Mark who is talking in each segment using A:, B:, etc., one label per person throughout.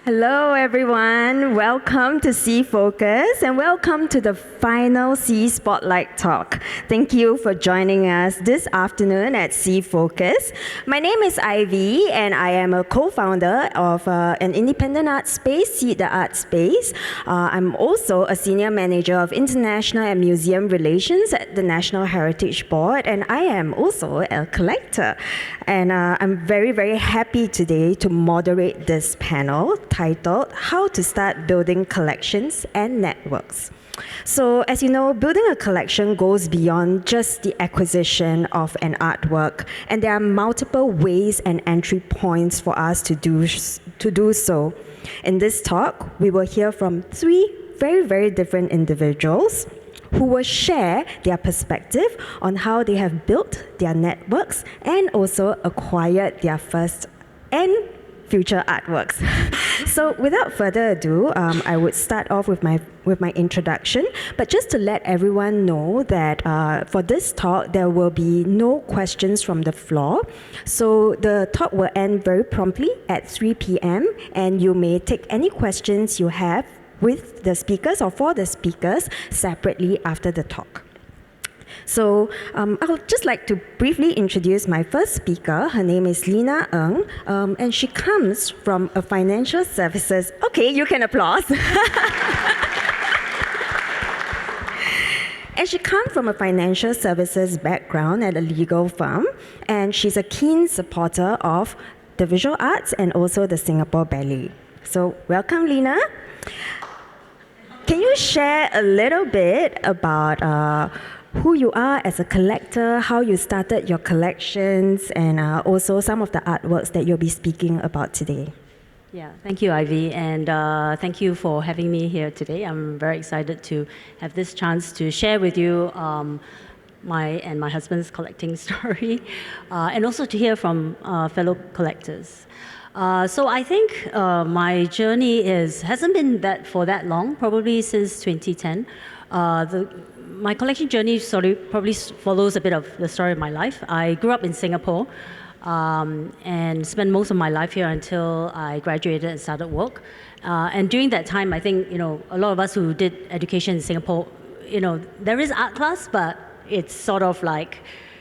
A: Hello everyone, welcome to SEA Focus and welcome to the final SEAspotlight Talk. Thank you for joining us this afternoon at SEA Focus. My name is Ivy and I am a co-founder of an independent art space, SEA the Art Space. I'm also a senior manager of international and museum relations at the National Heritage Board, and I am also a collector. And I'm very, very happy today to moderate this panel titled How to Start Building Collections and Networks. So as you know, building a collection goes beyond just the acquisition of an artwork, and there are multiple ways and entry points for us to do so. In this talk, we will hear from three very, very different individuals who will share their perspective on how they have built their networks and also acquired their first and future artworks. So without further ado, I would start off with my introduction, but just to let everyone know that for this talk, there will be no questions from the floor. So the talk will end very promptly at 3 p.m. and you may take any questions you have with the speakers or for the speakers separately after the talk. So I would just like to briefly introduce my first speaker. Her name is Lena Ng, and she comes from a financial services. Okay, you can applaud. And she comes from a financial services background at a legal firm, and she's a keen supporter of the visual arts and also the Singapore Ballet. So welcome, Lena. Can you share a little bit about who you are as a collector, how you started your collections, and also some of the artworks that you'll be speaking about today?
B: Yeah, thank you, Ivy, and thank you for having me here today. I'm very excited to have this chance to share with you my husband's collecting story, and also to hear from fellow collectors. So I think my journey hasn't been for that long, probably since 2010. My collection journey probably follows a bit of the story of my life. I grew up in Singapore and spent most of my life here until I graduated and started work. And during that time, I think a lot of us who did education in Singapore, there is art class, but it's sort of like,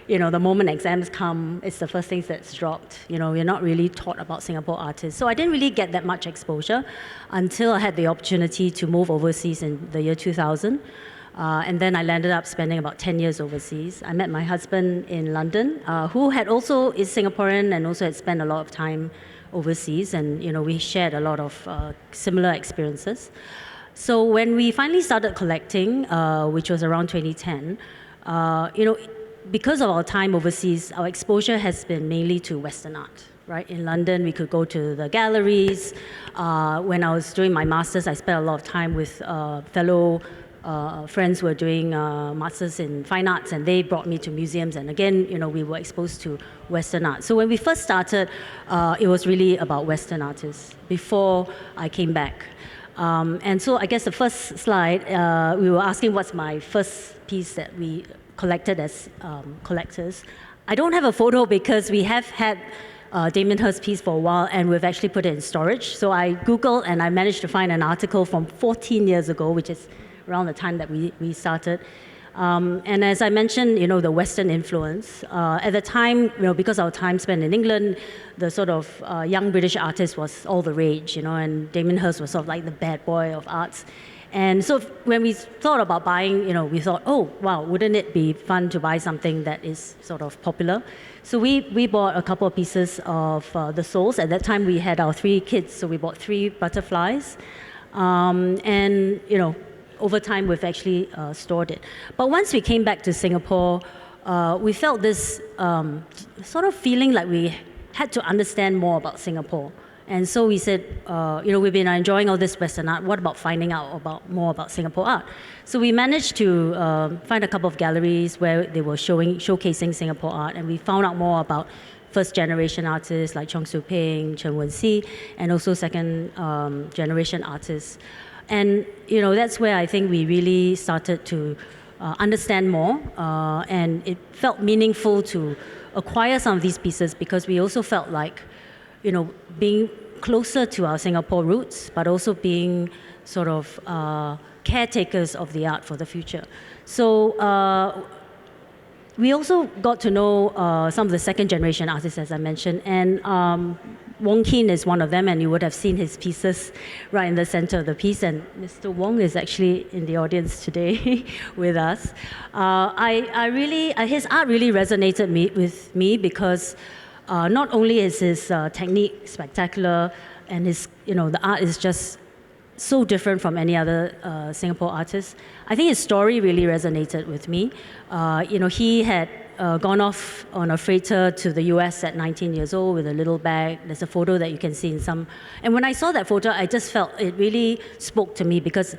B: the moment exams come, it's the first things that's dropped. You're not really taught about Singapore artists. So I didn't really get that much exposure until I had the opportunity to move overseas in the year 2000. And then I landed up spending about 10 years overseas. I met my husband in London, who is Singaporean and also had spent a lot of time overseas. And, we shared a lot of similar experiences. So when we finally started collecting, which was around 2010, because of our time overseas, our exposure has been mainly to Western art. Right? In London, we could go to the galleries. When I was doing my master's, I spent a lot of time with fellow friends who were doing masters in fine arts, and they brought me to museums. And again, we were exposed to Western art. So when we first started, it was really about Western artists before I came back. And so I guess the first slide, we were asking what's my first piece that we collected as collectors. I don't have a photo because we have had Damien Hirst's piece for a while, and we've actually put it in storage. So I Googled and I managed to find an article from 14 years ago, which is around the time that we started. And as I mentioned, the Western influence. At the time, because our time spent in England, the sort of young British artist was all the rage, and Damien Hirst was sort of like the bad boy of arts. And so when we thought about buying, we thought, oh, wow, wouldn't it be fun to buy something that is sort of popular? So we bought a couple of pieces of the souls. At that time, we had our 3 kids, so we bought 3 butterflies. And, over time, we've actually stored it. But once we came back to Singapore, we felt this sort of feeling like we had to understand more about Singapore. And so we said, we've been enjoying all this Western art. What about finding out more about Singapore art? So we managed to find a couple of galleries where they were showcasing Singapore art, and we found out more about first-generation artists like Cheong Soo Ping, Chen Wen-si, and also second-generation artists. And that's where I think we really started to understand more, and it felt meaningful to acquire some of these pieces because we also felt like, being closer to our Singapore roots, but also being sort of caretakers of the art for the future. So we also got to know some of the second generation artists, as I mentioned, and Wong Keen is one of them, and you would have seen his pieces right in the center of the piece, and Mr. Wong is actually in the audience today with us. His art really resonated with me because not only is his technique spectacular, and the art is just so different from any other Singapore artist. I think his story really resonated with me. He had gone off on a freighter to the US at 19 years old with a little bag. There's a photo that you can see in some. And when I saw that photo, I just felt it really spoke to me because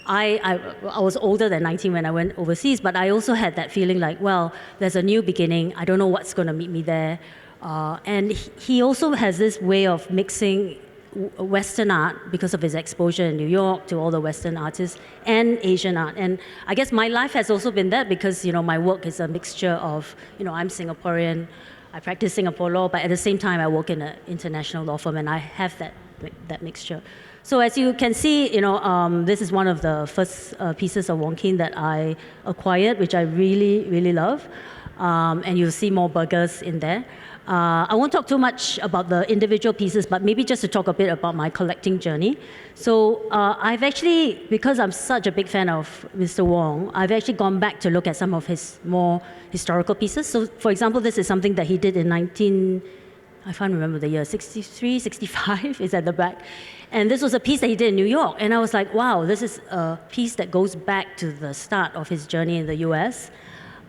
B: I was older than 19 when I went overseas, but I also had that feeling like, well, there's a new beginning. I don't know what's going to meet me there. And he also has this way of mixing Western art because of his exposure in New York to all the Western artists and Asian art. And I guess my life has also been that because, my work is a mixture of, I'm Singaporean, I practice Singapore law, but at the same time I work in an international law firm and I have that mixture. So as you can see, this is one of the first pieces of Wong Keen that I acquired, which I really, really love. And you'll see more burgers in there. I won't talk too much about the individual pieces, but maybe just to talk a bit about my collecting journey. So I've actually, because I'm such a big fan of Mr. Wong, I've actually gone back to look at some of his more historical pieces. So for example, this is something that he did in I can't remember the year, 63, 65 is at the back. And this was a piece that he did in New York. And I was like, wow, this is a piece that goes back to the start of his journey in the US.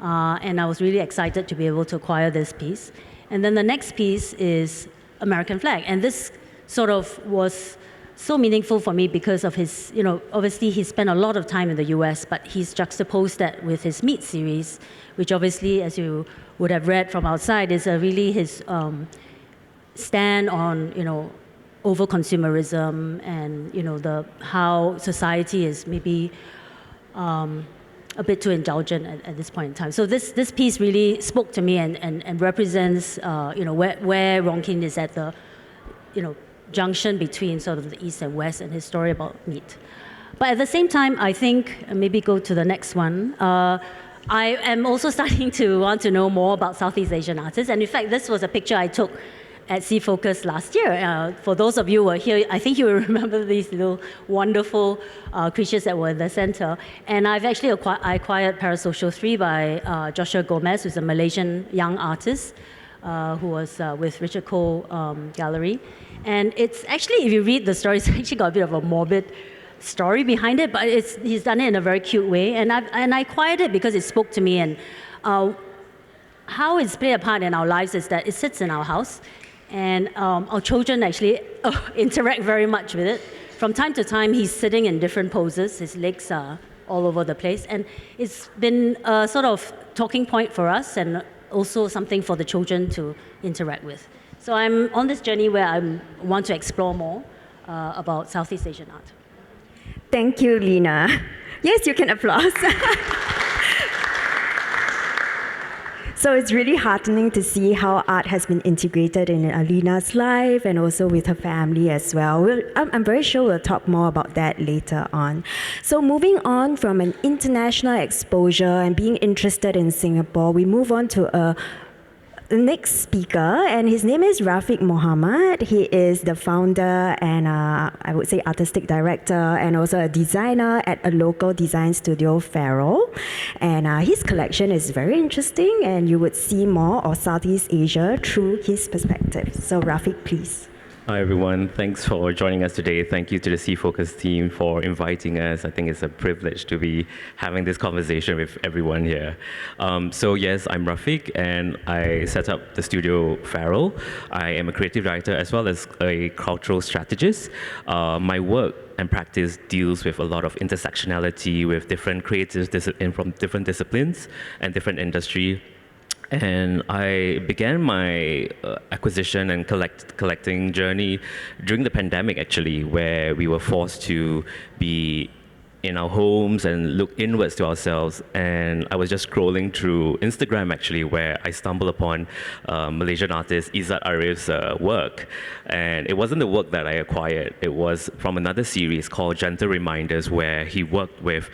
B: And I was really excited to be able to acquire this piece. And then the next piece is American flag. And this sort of was so meaningful for me because of his, obviously he spent a lot of time in the US, but he's juxtaposed that with his Meet series, which obviously, as you would have read from outside, is really his stand on, over consumerism and, how society is maybe a bit too indulgent at this point in time. So this piece really spoke to me and represents where Wong Keen is at the junction between sort of the East and West and his story about meat. But at the same time, I think, maybe go to the next one, I am also starting to want to know more about Southeast Asian artists. And in fact, this was a picture I took at SEAfocus last year. For those of you who were here, I think you will remember these little wonderful creatures that were in the center. And I've actually acquired Parasocial 3 by Joshua Gomez, who's a Malaysian young artist who was with Richard Cole Gallery. And it's actually, if you read the story, it's actually got a bit of a morbid story behind it, but he's done it in a very cute way. And I acquired it because it spoke to me. And how it's played a part in our lives is that it sits in our house. And our children actually interact very much with it. From time to time, he's sitting in different poses. His legs are all over the place. And it's been a sort of talking point for us and also something for the children to interact with. So I'm on this journey where I want to explore more about Southeast Asian art.
A: Thank you, Lena. Yes, you can applaud. So it's really heartening to see how art has been integrated in Lena's life and also with her family as well. I'm very sure we'll talk more about that later on. So moving on from an international exposure and being interested in Singapore, we move on to the next speaker, and his name is Rafiq Mohamad. He is the founder and I would say artistic director and also a designer at a local design studio, Farrell. And his collection is very interesting, and you would see more of Southeast Asia through his perspective. So Rafiq, please.
C: Hi everyone, thanks for joining us today. Thank you to the SEAfocus team for inviting us. I think it's a privilege to be having this conversation with everyone here. So yes, I'm Rafiq and I set up the studio Farrell. I am a creative director as well as a cultural strategist. My work and practice deals with a lot of intersectionality with different creatives from different disciplines and different industry. And I began my acquisition and collecting journey during the pandemic, actually, where we were forced to be in our homes and look inwards to ourselves. And I was just scrolling through Instagram actually, where I stumbled upon Malaysian artist Izzat Arif's work. And it wasn't the work that I acquired. It was from another series called Gentle Reminders, where he worked with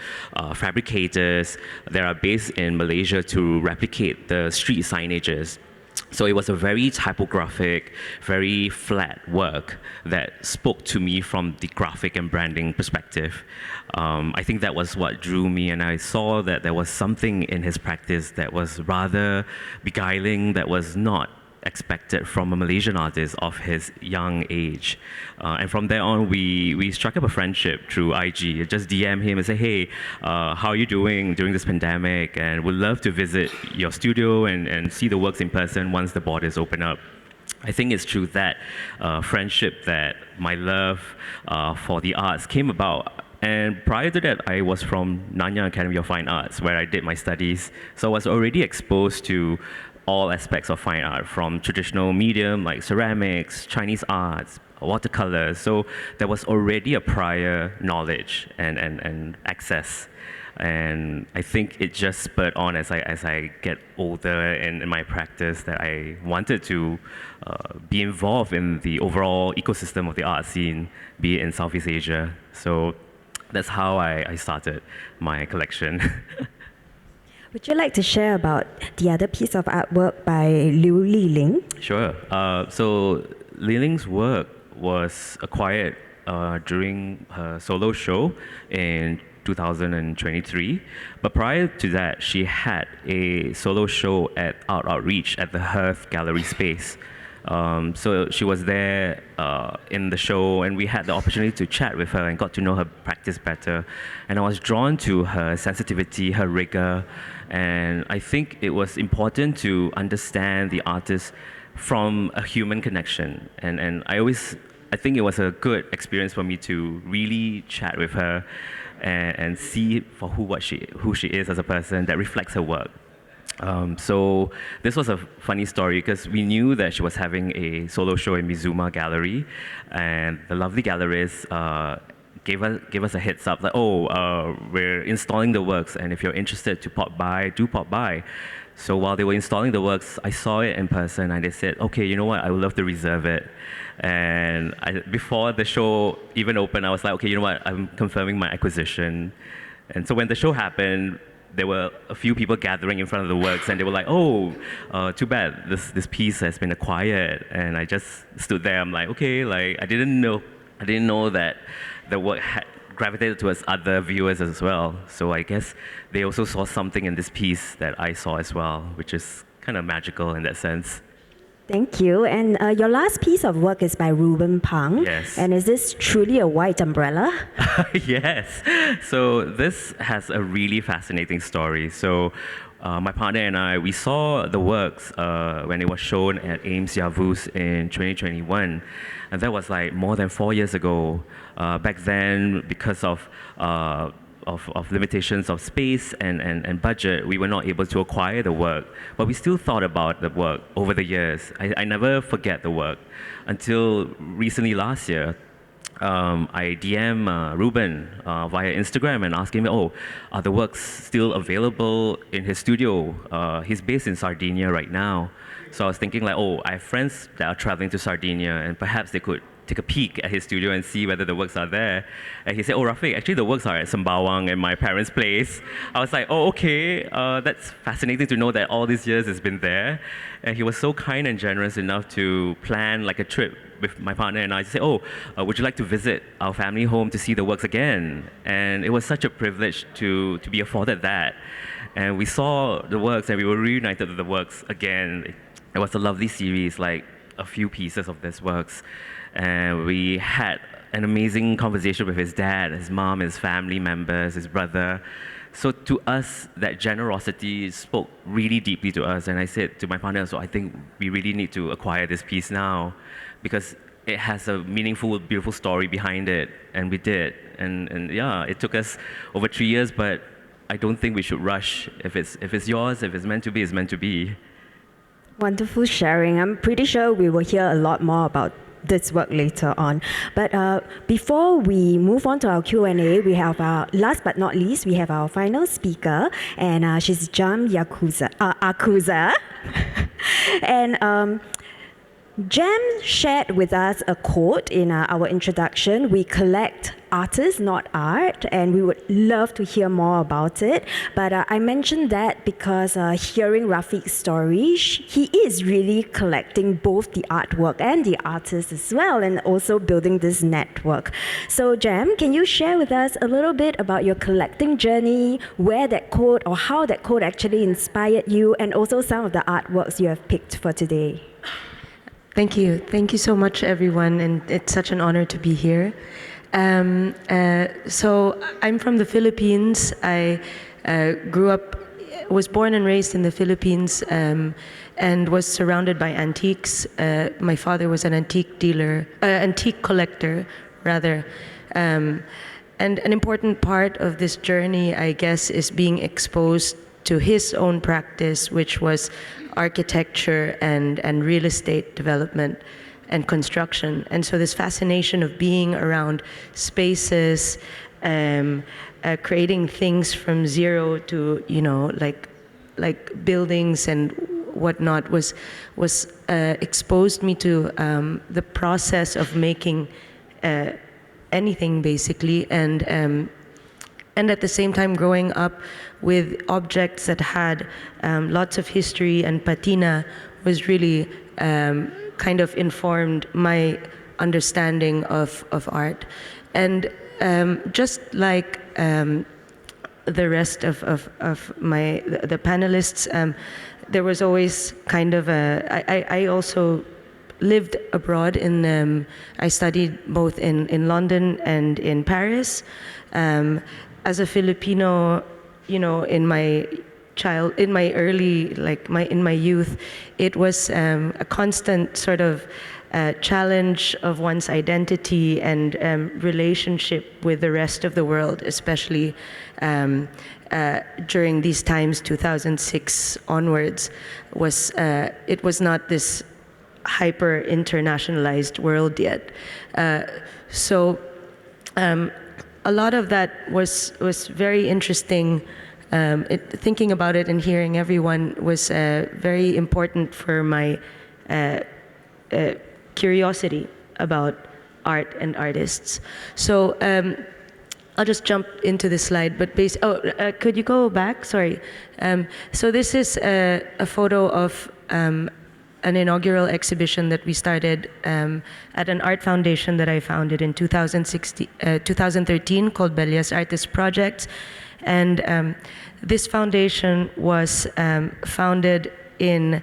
C: fabricators that are based in Malaysia to replicate the street signages. So it was a very typographic, very flat work that spoke to me from the graphic and branding perspective. I think that was what drew me, and I saw that there was something in his practice that was rather beguiling, that was not expected from a Malaysian artist of his young age. And from there on, we struck up a friendship through IG. I just DM him and say, hey, how are you doing during this pandemic? And would love to visit your studio and see the works in person once the borders open up. I think it's through that friendship that my love for the arts came about. And prior to that, I was from Nanyang Academy of Fine Arts, where I did my studies. So I was already exposed to all aspects of fine art, from traditional medium like ceramics, Chinese arts, watercolors. So there was already a prior knowledge and access. And I think it just spurred on as I get older in my practice, that I wanted to be involved in the overall ecosystem of the art scene, be it in Southeast Asia. So that's how I started my collection.
A: Would you like to share about the other piece of artwork by Liu Li-ling?
C: Sure. So Li Ling's work was acquired during her solo show in 2023. But prior to that, she had a solo show at Art Outreach at the Hearth Gallery space. So she was there in the show, and we had the opportunity to chat with her and got to know her practice better. And I was drawn to her sensitivity, her rigor, and I think it was important to understand the artist from a human connection. And I think it was a good experience for me to really chat with her and see for who she is as a person that reflects her work. So this was a funny story because we knew that she was having a solo show in Mizuma Gallery, and the lovely gallerist gave us a heads up that, we're installing the works, and if you're interested to pop by, do pop by. So while they were installing the works, I saw it in person, and they said, okay, you know what, I would love to reserve it. And before the show even opened, I was like, okay, you know what, I'm confirming my acquisition. And so when the show happened, there were a few people gathering in front of the works, and they were like, too bad, this piece has been acquired. And I just stood there, I'm like, okay, like I didn't know that the work had gravitated towards other viewers as well. So I guess they also saw something in this piece that I saw as well, which is kind of magical in that sense.
A: Thank you. And your last piece of work is by Ruben Pang.
C: Yes.
A: And is this truly a white umbrella?
C: Yes. So this has a really fascinating story. So my partner and I, we saw the works when it was shown at Ames Yavuz in 2021. And that was like more than 4 years ago. Back then, because of limitations of space and budget, we were not able to acquire the work. But we still thought about the work over the years. I never forget the work until recently last year. I DM Ruben via Instagram and asked him, are the works still available in his studio? He's based in Sardinia right now. So I was thinking like, I have friends that are traveling to Sardinia, and perhaps they could take a peek at his studio and see whether the works are there. And he said, Rafiq, actually the works are at Sembawang in my parents' place. I was like, okay, that's fascinating to know that all these years it's been there. And he was so kind and generous enough to plan like a trip with my partner and I to say, would you like to visit our family home to see the works again? And it was such a privilege to be afforded that. And we saw the works and we were reunited with the works again. It was a lovely series, like a few pieces of these works. And we had an amazing conversation with his dad, his mom, his family members, his brother. So to us, that generosity spoke really deeply to us. And I said to my partner, so I think we really need to acquire this piece now because it has a meaningful, beautiful story behind it. And we did. And yeah, it took us over 3 years, but I don't think we should rush. If it's yours, if it's meant to be, it's meant to be.
A: Wonderful sharing. I'm pretty sure we will hear a lot more about this work later on. But before we move on to our Q&A, we have our, last but not least, we have our final speaker, and she's Jam Acuzar. And Jam shared with us a quote in our introduction. We collect artists, not art, and we would love to hear more about it. But I mentioned that because hearing Rafiq's story, he is really collecting both the artwork and the artists as well, and also building this network. So Jam, can you share with us a little bit about your collecting journey, where that quote or how that quote actually inspired you, and also some of the artworks you have picked for today?
D: Thank you. Thank you so much, everyone, and it's such an honor to be here. So I'm from the Philippines. I was born and raised in the Philippines, and was surrounded by antiques. My father was an antique collector, rather. And an important part of this journey, I guess, is being exposed to his own practice, which was architecture and real estate development and construction. And so this fascination of being around spaces, creating things from zero to, like buildings and whatnot was exposed me to the process of making anything, basically, and at the same time growing up with objects that had lots of history and patina was really kind of informed my understanding of art. And just like the rest of the panelists, there was always kind of I also lived abroad I studied both in London and in Paris. As a Filipino, in my youth, it was a constant sort of challenge of one's identity and relationship with the rest of the world, especially during these times, 2006 onwards. It was not this hyper internationalized world yet. So a lot of that was very interesting. Thinking about it and hearing everyone was very important for my curiosity about art and artists. So I'll just jump into the slide, but could you go back? Sorry. So this is a photo of an inaugural exhibition that we started at an art foundation that I founded in 2013 called Bellas Artes Projects. And this foundation was founded in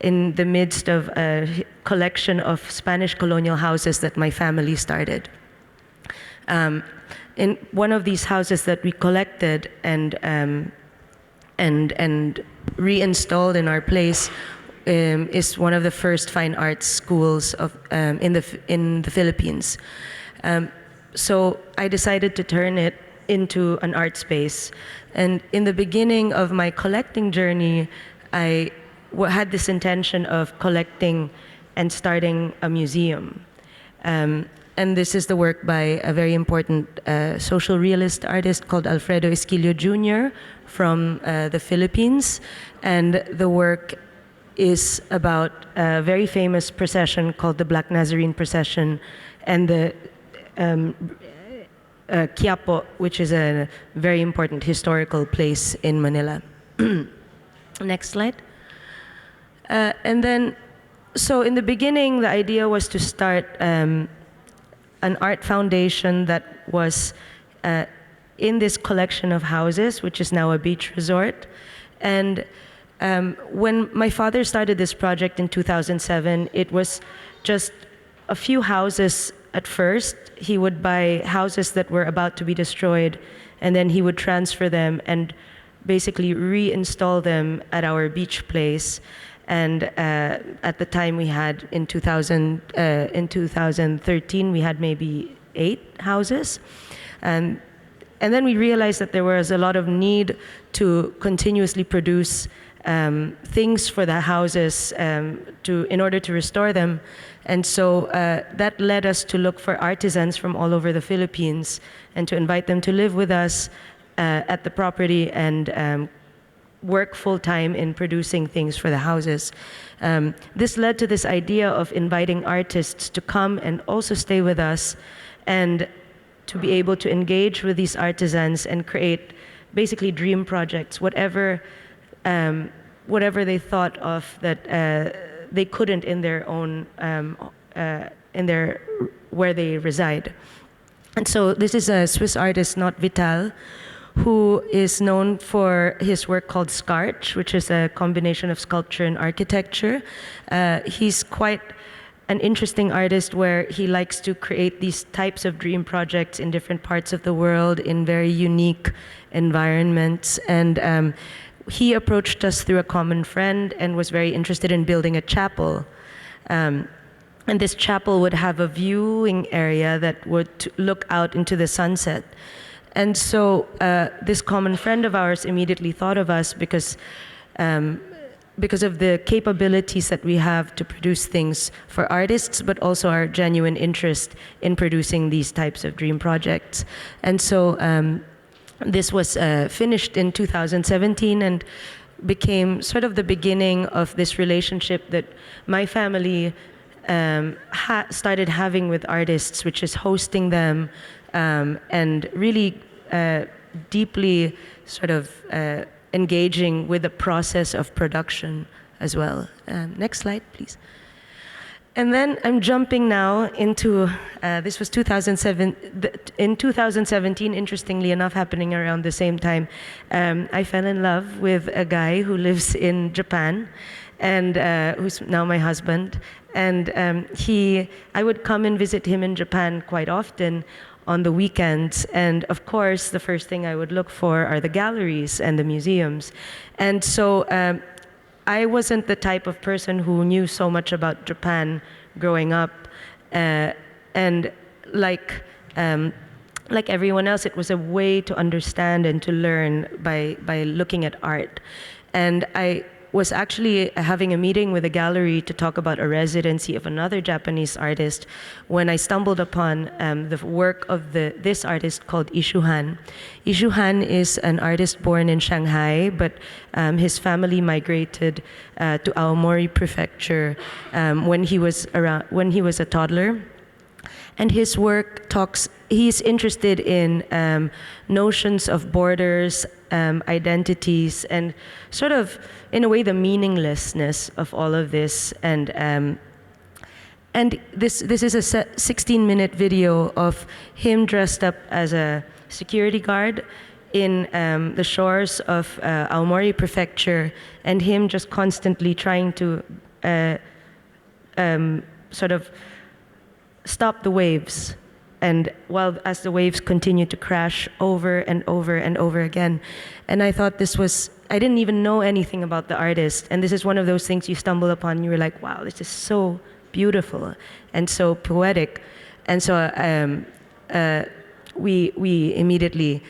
D: the midst of a collection of Spanish colonial houses that my family started. In one of these houses that we collected and reinstalled in our place is one of the first fine arts schools in the Philippines. So I decided to turn it into an art space. And in the beginning of my collecting journey, I had this intention of collecting and starting a museum. And this is the work by a very important social realist artist called Alfredo Esquilio Jr. from the Philippines. And the work is about a very famous procession called the Black Nazarene Procession and the Quiapo, which is a very important historical place in Manila. Next slide. And then, so in the beginning, the idea was to start an art foundation that was in this collection of houses, which is now a beach resort. And when my father started this project in 2007, it was just a few houses at first. He would buy houses that were about to be destroyed, and then he would transfer them and basically reinstall them at our beach place. And at the time we had, in 2013, we had maybe 8 houses. And then we realized that there was a lot of need to continuously produce things for the houses in order to restore them. And so that led us to look for artisans from all over the Philippines and to invite them to live with us at the property and work full-time in producing things for the houses. This led to this idea of inviting artists to come and also stay with us and to be able to engage with these artisans and create basically dream projects, whatever they thought of that they couldn't in their own, where they reside. And so this is a Swiss artist, not Vital, who is known for his work called Scarch, which is a combination of sculpture and architecture. He's quite an interesting artist where he likes to create these types of dream projects in different parts of the world in very unique environments. And he approached us through a common friend and was very interested in building a chapel. And this chapel would have a viewing area that would look out into the sunset. And so this common friend of ours immediately thought of us because of the capabilities that we have to produce things for artists, but also our genuine interest in producing these types of dream projects. And so this was finished in 2017 and became sort of the beginning of this relationship that my family started having with artists, which is hosting them and really deeply sort of engaging with the process of production as well. Next slide, please. And then I'm jumping now into, this was 2007, in 2017, interestingly enough, happening around the same time, I fell in love with a guy who lives in Japan and who's now my husband. And I would come and visit him in Japan quite often on the weekends. And of course, the first thing I would look for are the galleries and the museums. And so I wasn't the type of person who knew so much about Japan growing up. And like everyone else, it was a way to understand and to learn by looking at art. And I was actually having a meeting with a gallery to talk about a residency of another Japanese artist when I stumbled upon the work of this artist called Ishuhan. Ishuhan is an artist born in Shanghai, but his family migrated to Aomori Prefecture when he was a toddler. And his work he's interested in notions of borders, identities, and sort of, in a way, the meaninglessness of all of this. And this is a 16-minute video of him dressed up as a security guard in the shores of Aomori Prefecture, and him just constantly trying to sort of stop the waves, and as the waves continue to crash over and over and over again. And I thought I didn't even know anything about the artist, and this is one of those things you stumble upon and you're like, wow, this is so beautiful and so poetic. And so I immediately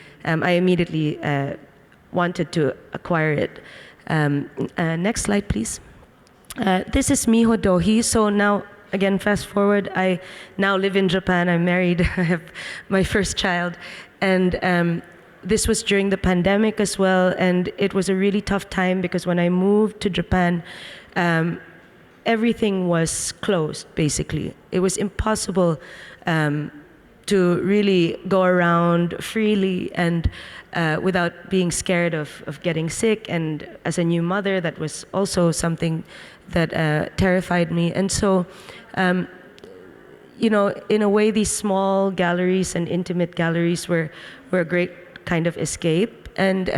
D: wanted to acquire it. Next slide, please. This is Miho Dohi. So now, again, fast forward, I now live in Japan. I'm married. I have my first child. And this was during the pandemic as well. And it was a really tough time because when I moved to Japan, everything was closed, basically. It was impossible to really go around freely and without being scared of getting sick. And as a new mother, that was also something that terrified me. And so, in a way, these small galleries and intimate galleries were a great kind of escape. And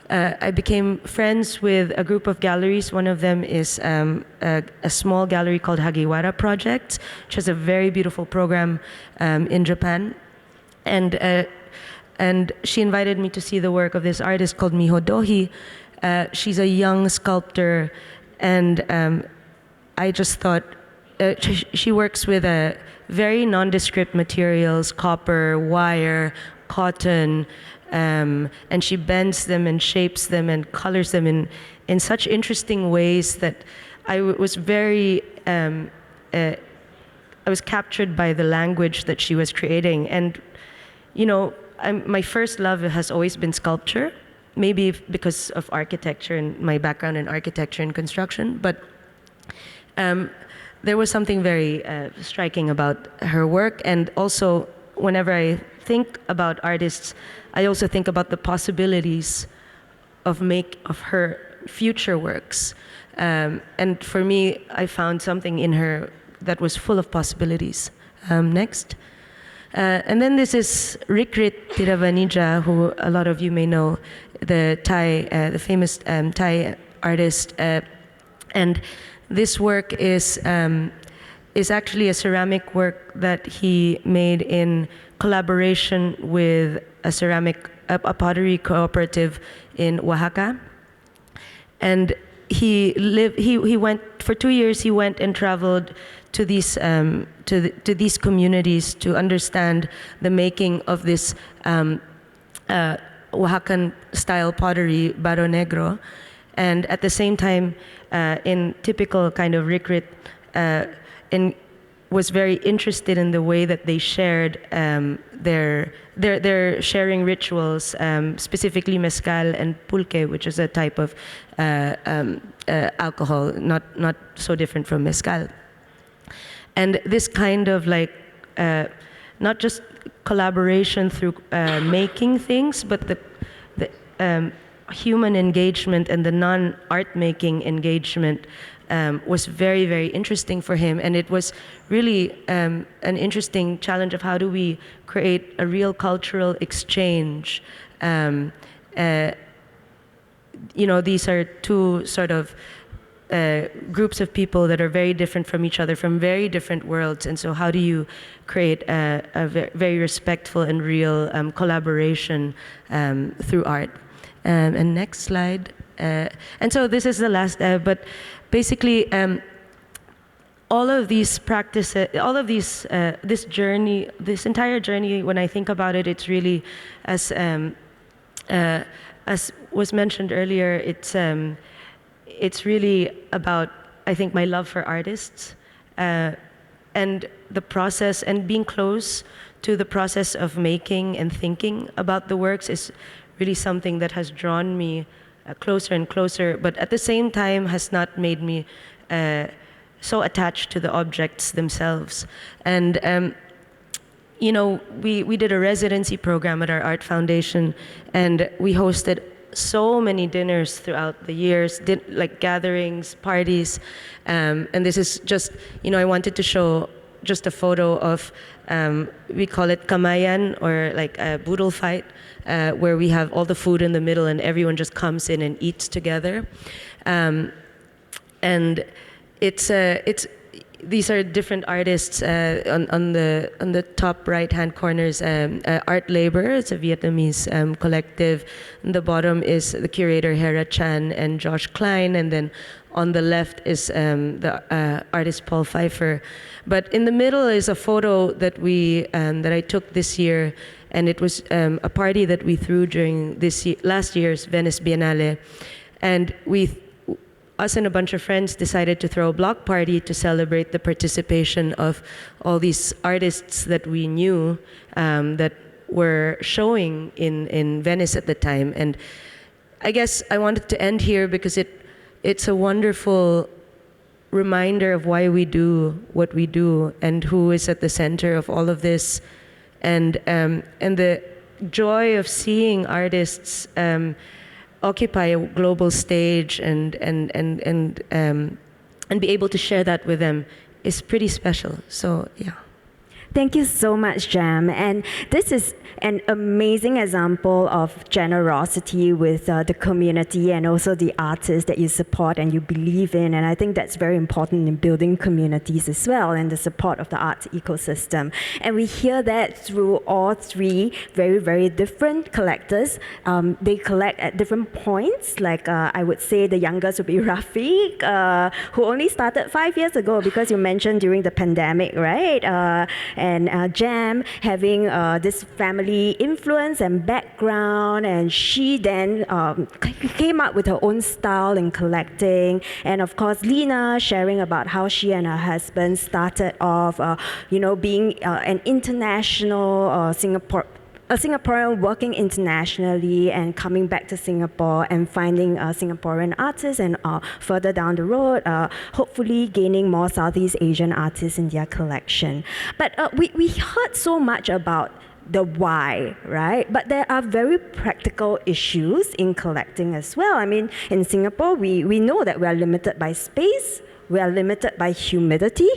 D: I became friends with a group of galleries. One of them is a small gallery called Hagiwara Project, which has a very beautiful program in Japan. And she invited me to see the work of this artist called Miho Dohi. She's a young sculptor, and I just thought, she works with very nondescript materials, copper, wire, cotton, and she bends them and shapes them and colors them in such interesting ways that I was very, I was captured by the language that she was creating. And, my first love has always been sculpture, maybe because of architecture and my background in architecture and construction, but there was something very striking about her work. And also, whenever I think about artists, I also think about the possibilities of her future works. And for me, I found something in her that was full of possibilities. Next. And then this is Rikrit Tiravanija, who a lot of you may know, the famous Thai artist. And this work is actually a ceramic work that he made in collaboration with a pottery cooperative in Oaxaca. And he went for 2 years. He went and traveled to these these communities to understand the making of this Oaxacan style pottery, barro negro, and at the same time, in typical kind of Rikrit, was very interested in the way that they shared their sharing rituals, specifically mezcal and pulque, which is a type of alcohol, not so different from mezcal. And this kind of not just collaboration through making things, but the human engagement and the non-art making engagement was very, very interesting for him. And it was really an interesting challenge of how do we create a real cultural exchange. These are two sort of groups of people that are very different from each other, from very different worlds. And so how do you create a very respectful and real collaboration through art? And next slide. And so this is the last, but basically all of these practices, all of these, this journey, this entire journey, when I think about it, it's really, as was mentioned earlier, it's really about, I think, my love for artists and the process, and being close to the process of making and thinking about the works is really something that has drawn me closer and closer, but at the same time has not made me so attached to the objects themselves. And we did a residency program at our art foundation, and we hosted so many dinners throughout the years, like gatherings, parties, and this is just, I wanted to show just a photo of, we call it kamayan, or like a boodle fight, where we have all the food in the middle and everyone just comes in and eats together. And these are different artists on the top right-hand corners. Art Labor, it's a Vietnamese collective. On the bottom is the curator Hera Chan and Josh Klein, and then on the left is the artist Paul Pfeiffer. But in the middle is a photo that that I took this year, and it was a party that we threw during last year's Venice Biennale, and us and a bunch of friends decided to throw a block party to celebrate the participation of all these artists that we knew that were showing in Venice at the time. And I guess I wanted to end here because it's a wonderful reminder of why we do what we do and who is at the center of all of this, and the joy of seeing artists occupy a global stage and be able to share that with them is pretty special. So yeah.
A: Thank you so much, Jam. And this is an amazing example of generosity with the community and also the artists that you support and you believe in. And I think that's very important in building communities as well, and the support of the arts ecosystem. And we hear that through all three very, very different collectors. They collect at different points. Like I would say the youngest would be Rafiq, who only started 5 years ago, because you mentioned during the pandemic, right? and Jam having this family influence and background, and she then came up with her own style in collecting. And of course, Lena sharing about how she and her husband started off, being an international a Singaporean working internationally and coming back to Singapore and finding Singaporean artists, and further down the road, hopefully gaining more Southeast Asian artists in their collection. But we heard so much about the why, right? But there are very practical issues in collecting as well. I mean, in Singapore, we know that we are limited by space, we are limited by humidity,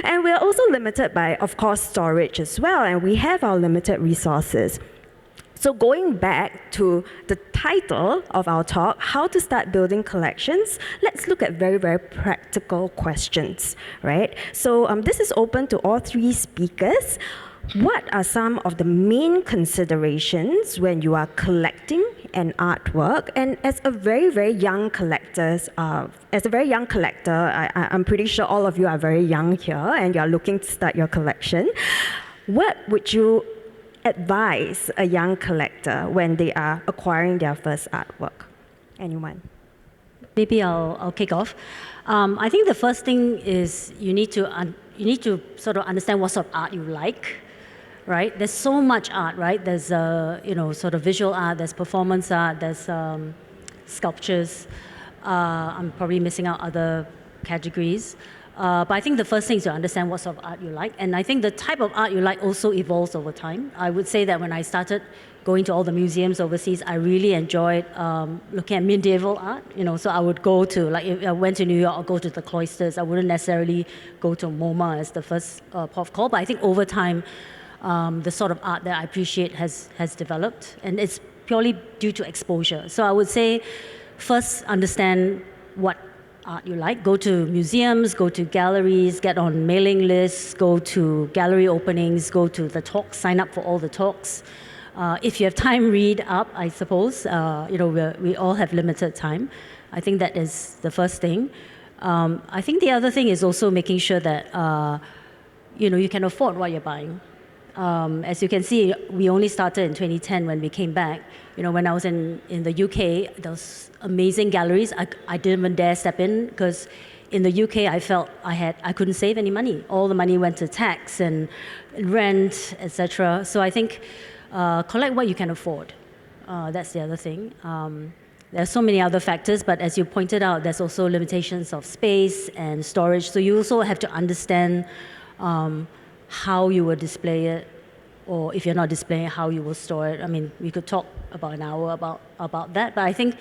A: and we are also limited by, of course, storage as well, and we have our limited resources. So going back to the title of our talk, How to Start Building Collections, let's look at very, very practical questions, right? So this is open to all three speakers. What are some of the main considerations when you are collecting an artwork? And as a very, very young collector, I'm pretty sure all of you are very young here and you're looking to start your collection. What would you advise a young collector when they are acquiring their first artwork? Anyone?
B: Maybe I'll kick off. I think the first thing is you need to sort of understand what sort of art you like. Right? There's so much art, right? There's sort of visual art, there's performance art, there's sculptures. I'm probably missing out other categories. But I think the first thing is to understand what sort of art you like. And I think the type of art you like also evolves over time. I would say that when I started going to all the museums overseas, I really enjoyed looking at medieval art. So I would go to, like if I went to New York, I'll go to the cloisters. I wouldn't necessarily go to MoMA as the first port of call. But I think over time, the sort of art that I appreciate has developed, and it's purely due to exposure. So I would say, first understand what art you like. Go to museums, go to galleries, get on mailing lists, go to gallery openings, go to the talks, sign up for all the talks. If you have time, read up, I suppose. We all have limited time. I think that is the first thing. I think the other thing is also making sure that you can afford what you're buying. As you can see, we only started in 2010 when we came back. When I was in the UK, those amazing galleries, I didn't even dare step in because in the UK I felt I couldn't save any money. All the money went to tax and rent, etc. So I think collect what you can afford. That's the other thing. There are so many other factors, but as you pointed out, there's also limitations of space and storage. So you also have to understand how you will display it, or if you're not displaying it, how you will store it. I mean, we could talk about an hour about that, but I think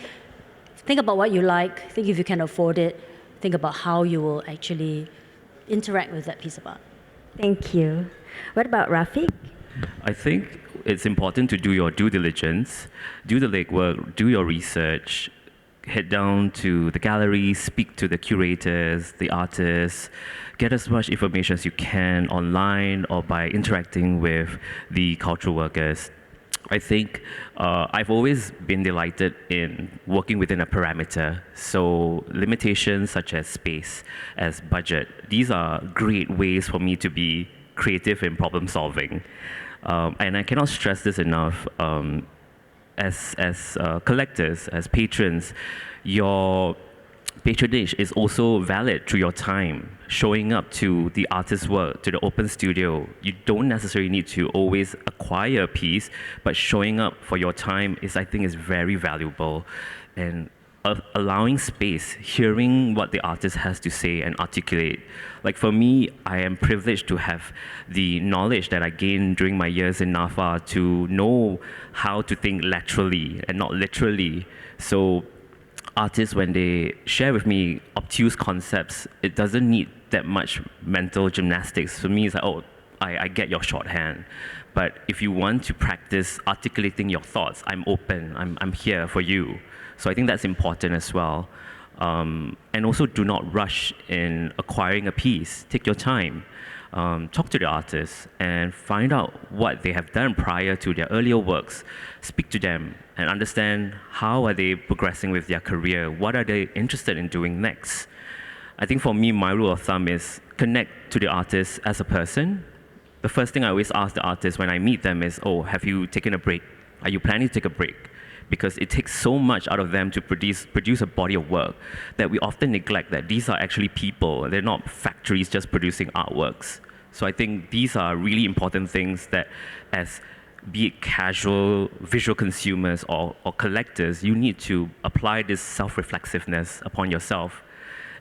B: about what you like, think if you can afford it, think about how you will actually interact with that piece of art.
A: Thank you. What about Rafiq?
C: I think it's important to do your due diligence, do the legwork, do your research, head down to the galleries, speak to the curators, the artists, get as much information as you can online or by interacting with the cultural workers. I think I've always been delighted in working within a parameter. So limitations such as space, as budget, these are great ways for me to be creative in problem solving. And I cannot stress this enough. As collectors, as patrons, your patronage is also valid through your time. Showing up to the artist's work, to the open studio, you don't necessarily need to always acquire a piece, but showing up for your time I think is very valuable. And allowing space, hearing what the artist has to say and articulate. Like for me, I am privileged to have the knowledge that I gained during my years in NAFA to know how to think laterally and not literally. So artists, when they share with me obtuse concepts, it doesn't need that much mental gymnastics. For me, it's like, oh, I get your shorthand. But if you want to practice articulating your thoughts, I'm open, I'm here for you. So I think that's important as well. And also do not rush in acquiring a piece. Take your time. Talk to the artists and find out what they have done prior to their earlier works. Speak to them and understand how are they progressing with their career. What are they interested in doing next? I think for me, my rule of thumb is connect to the artist as a person, the first thing I always ask the artist when I meet them is, oh, have you taken a break? Are you planning to take a break? Because it takes so much out of them to produce a body of work that we often neglect that these are actually people. They're not factories just producing artworks. So I think these are really important things that, as be it casual visual consumers or collectors, you need to apply this self-reflexiveness upon yourself,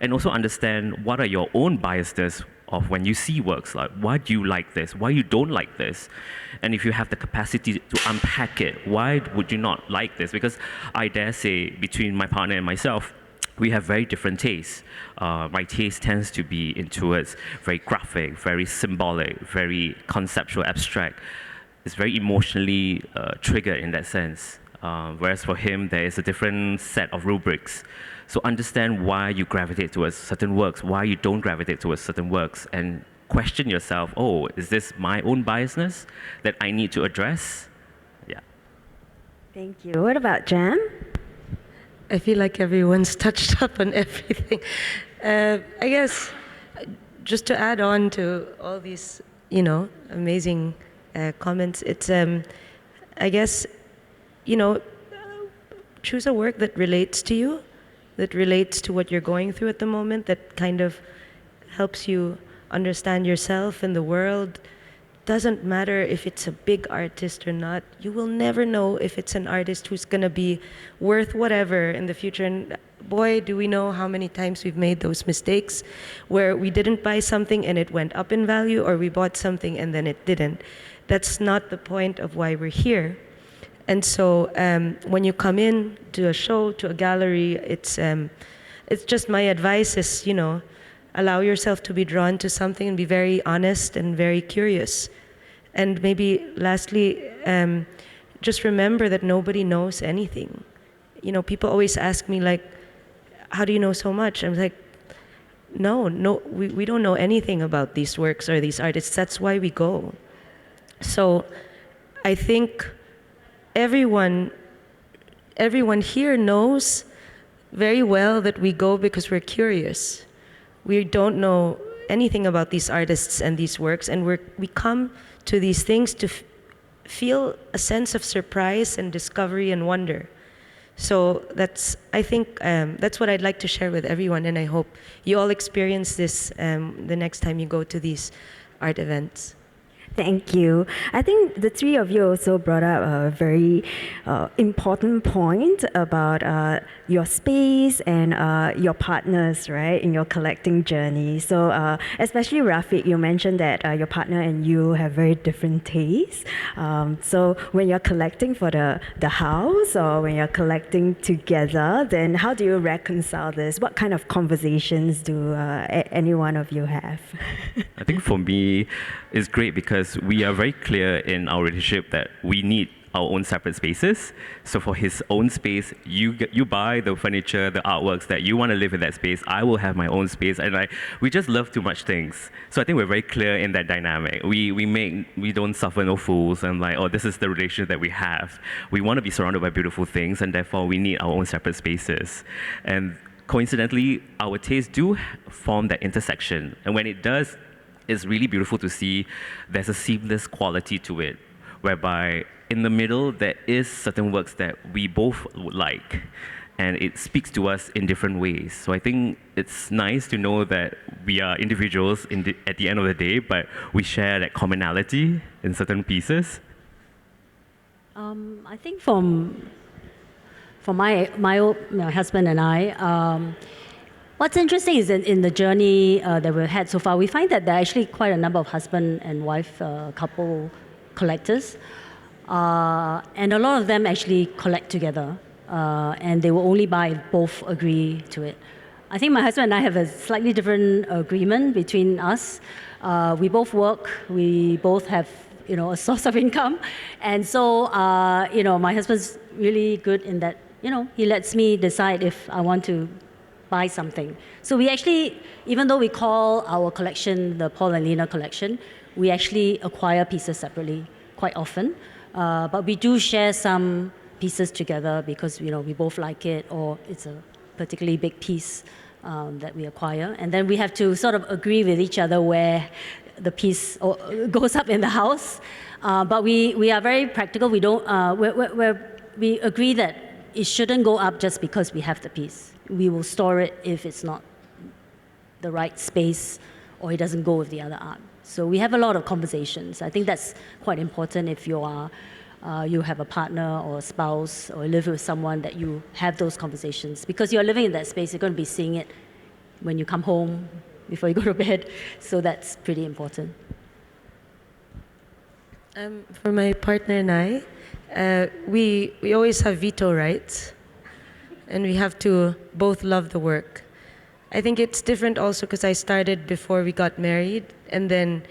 C: and also understand what are your own biases of when you see works, like why do you like this, why you don't like this, and if you have the capacity to unpack it, why would you not like this? Because I dare say, between my partner and myself, we have very different tastes. My taste tends to be towards very graphic, very symbolic, very conceptual, abstract. It's very emotionally triggered in that sense. Whereas for him, there is a different set of rubrics. So understand why you gravitate towards certain works, why you don't gravitate towards certain works, and question yourself, oh, is this my own biasness that I need to address? Yeah.
A: Thank you. What about Jam?
D: I feel like everyone's touched up on everything. I guess just to add on to all these, amazing comments, it's, I guess, choose a work that relates to you, that relates to what you're going through at the moment, that kind of helps you understand yourself and the world. Doesn't matter if it's a big artist or not. You will never know if it's an artist who's gonna be worth whatever in the future. And boy, do we know how many times we've made those mistakes where we didn't buy something and it went up in value, or we bought something and then it didn't. That's not the point of why we're here. And so when you come in to a show, to a gallery, it's just my advice is, allow yourself to be drawn to something and be very honest and very curious. And maybe lastly, just remember that nobody knows anything. People always ask me like, how do you know so much? I'm like, no, we don't know anything about these works or these artists. That's why we go. So I think everyone here knows very well that we go because we're curious. We don't know anything about these artists and these works, and we come to these things to feel a sense of surprise and discovery and wonder. So I think that's what I'd like to share with everyone, and I hope you all experience this the next time you go to these art events.
A: Thank you. I think the three of you also brought up a very important point about your space and your partners, right, in your collecting journey. So especially Rafiq, you mentioned that your partner and you have very different tastes. So when you're collecting for the house or when you're collecting together, then how do you reconcile this? What kind of conversations do any one of you have?
C: I think for me, it's great because we are very clear in our relationship that we need our own separate spaces. So for his own space, you buy the furniture, the artworks that you want to live in that space. I will have my own space, and we just love too much things. So I think we're very clear in that dynamic. We don't suffer no fools, and oh, this is the relationship that we have. We want to be surrounded by beautiful things, and therefore we need our own separate spaces. And coincidentally, our tastes do form that intersection, and when it does, it's really beautiful to see there's a seamless quality to it, whereby in the middle there is certain works that we both would like, and it speaks to us in different ways. So I think it's nice to know that we are individuals at the end of the day, but we share that commonality in certain pieces.
B: I think for my husband and I, what's interesting is that in the journey that we've had so far, we find that there are actually quite a number of husband and wife couple collectors. And a lot of them actually collect together. And they will only buy if both agree to it. I think my husband and I have a slightly different agreement between us. We both work. We both have a source of income. And so, my husband's really good in that, he lets me decide if I want to buy something. So we actually, even though we call our collection the Paul and Lena collection, we actually acquire pieces separately quite often. But we do share some pieces together because we both like it, or it's a particularly big piece that we acquire. And then we have to sort of agree with each other where the piece goes up in the house. But we are very practical. We don't, we agree that it shouldn't go up just because we have the piece. We will store it if it's not the right space or it doesn't go with the other art. So we have a lot of conversations. I think that's quite important if you are, you have a partner or a spouse or live with someone, that you have those conversations, because you're living in that space. You're going to be seeing it when you come home, before you go to bed. So that's pretty important.
D: For my partner and I, we always have veto rights, and we have to both love the work. I think it's different also because I started before we got married, and then,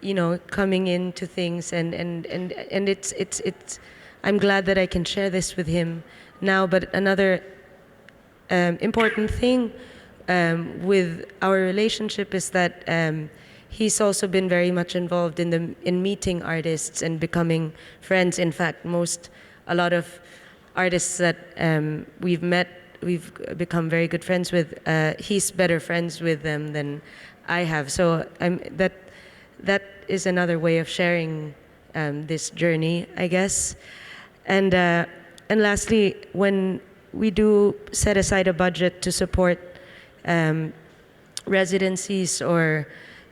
D: you know, coming into things, and it's I'm glad that I can share this with him now. But another important thing with our relationship is that he's also been very much involved in meeting artists and becoming friends. In fact, a lot of artists that we've met, we've become very good friends with. He's better friends with them than I have. So that is another way of sharing this journey, I guess. And lastly, when we do set aside a budget to support residencies or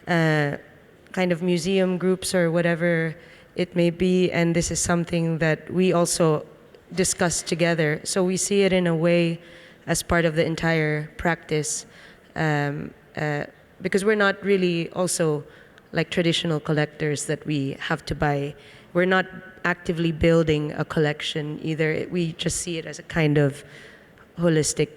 D: kind of museum groups or whatever it may be, and this is something that we also discuss together. So we see it in a way as part of the entire practice, because we're not really also like traditional collectors that we have to buy. We're not actively building a collection either. We just see it as a kind of holistic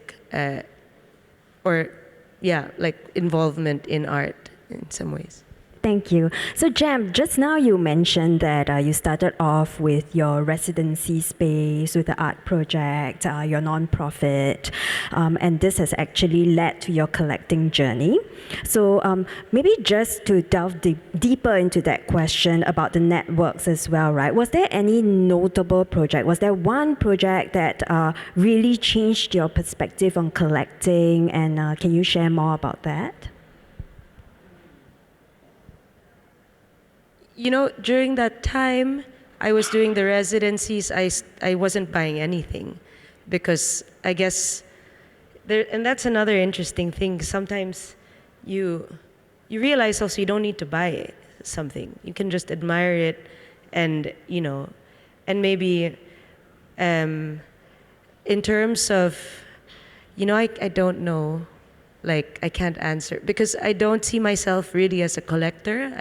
D: like involvement in art in some ways.
A: Thank you. So Jam, just now you mentioned that you started off with your residency space, with the art project, your non-profit, and this has actually led to your collecting journey. So maybe just to delve deeper into that question about the networks as well, right? Was there any notable project? Was there one project that really changed your perspective on collecting, and can you share more about that?
D: You know, during that time, I was doing the residencies. I wasn't buying anything, because I guess and that's another interesting thing. Sometimes you realize also you don't need to buy something. You can just admire it, and you know, and maybe in terms of, you know, I don't know, like I can't answer because I don't see myself really as a collector.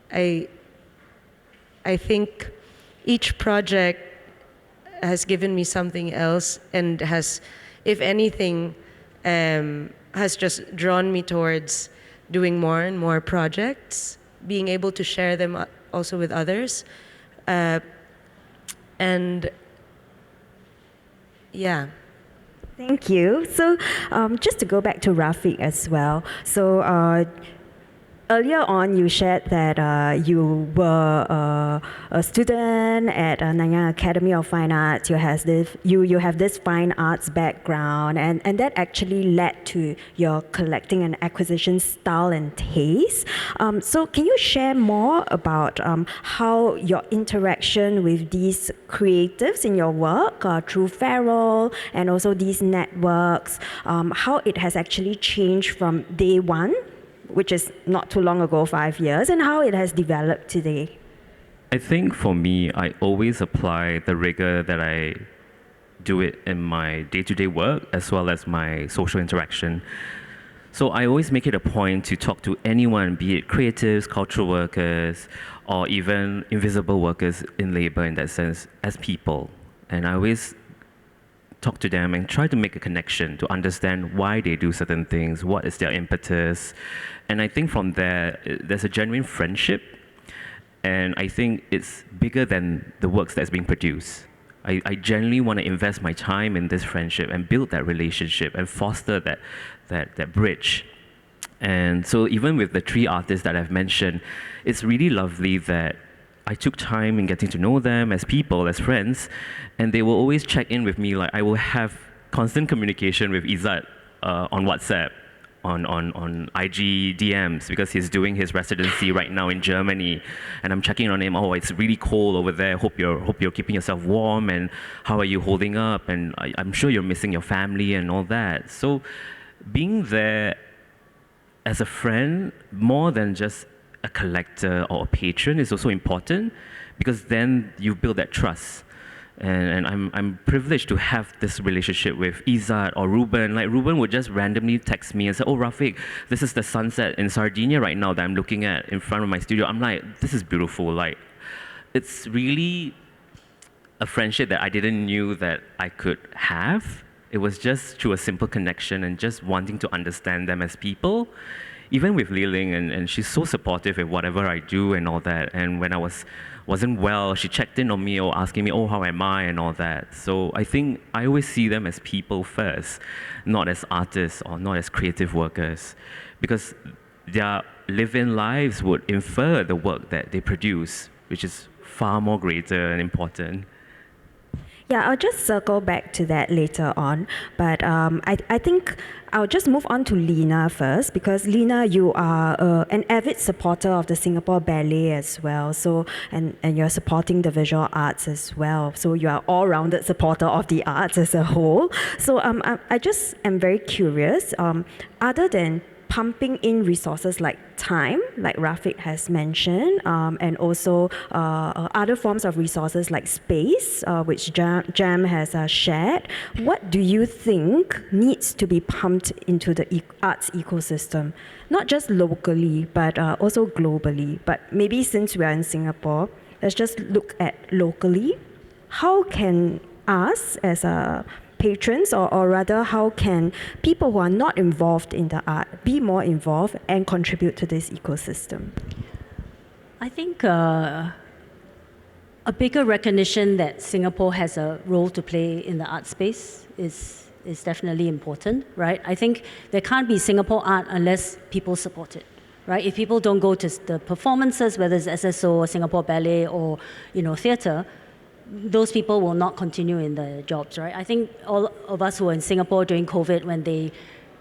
D: I think each project has given me something else, and has, if anything, has just drawn me towards doing more and more projects, being able to share them also with others. And yeah.
A: Thank you. So just to go back to Rafiq as well. So earlier on, you shared that you were a student at Nanyang Academy of Fine Arts. You have this fine arts background, and that actually led to your collecting and acquisition style and taste. So can you share more about how your interaction with these creatives in your work through Feral and also these networks, how it has actually changed from day one, which is not too long ago, 5 years, and how it has developed today?
C: I think for me, I always apply the rigor that I do it in my day-to-day work as well as my social interaction. So I always make it a point to talk to anyone, be it creatives, cultural workers, or even invisible workers in labor in that sense, as people. And I always talk to them and try to make a connection to understand why they do certain things, what is their impetus. And I think from there, there's a genuine friendship. And I think it's bigger than the works that's being produced. I genuinely want to invest my time in this friendship and build that relationship and foster that bridge. And so even with the 3 artists that I've mentioned, it's really lovely that I took time in getting to know them as people, as friends, and they will always check in with me. Like I will have constant communication with Izzat on WhatsApp, on IG DMs because he's doing his residency right now in Germany, and I'm checking on him. Oh, it's really cold over there. Hope you're keeping yourself warm, and how are you holding up? And I'm sure you're missing your family and all that. So, being there as a friend, more than just a collector or a patron, is also important because then you build that trust. And I'm privileged to have this relationship with Izzat or Ruben. Like Ruben would just randomly text me and say, "Oh, Rafiq, this is the sunset in Sardinia right now that I'm looking at in front of my studio." I'm like, "This is beautiful." Like, it's really a friendship that I didn't knew that I could have. It was just through a simple connection and just wanting to understand them as people. Even with Li Ling, and she's so supportive with whatever I do and all that. And when I wasn't well, she checked in on me or asking me, "Oh, how am I?" and all that. So I think I always see them as people first, not as artists or not as creative workers, because their live-in lives would infer the work that they produce, which is far more greater and important.
A: Yeah, I'll just circle back to that later on. But I think I'll just move on to Lena first, because Lena, you are an avid supporter of the Singapore Ballet as well. So and you're supporting the visual arts as well. So you are all-rounded supporter of the arts as a whole. So I just am very curious. Other than pumping in resources like time, like Rafiq has mentioned, and also other forms of resources like space, which Jam has shared. What do you think needs to be pumped into the arts ecosystem? Not just locally, but also globally. But maybe since we are in Singapore, let's just look at locally. How can us as a patrons, or rather how can people who are not involved in the art be more involved and contribute to this ecosystem?
B: I think a bigger recognition that Singapore has a role to play in the art space is definitely important, right? I think there can't be Singapore art unless people support it, right? If people don't go to the performances, whether it's SSO or Singapore Ballet or theatre, those people will not continue in their jobs, right? I think all of us who were in Singapore during COVID, when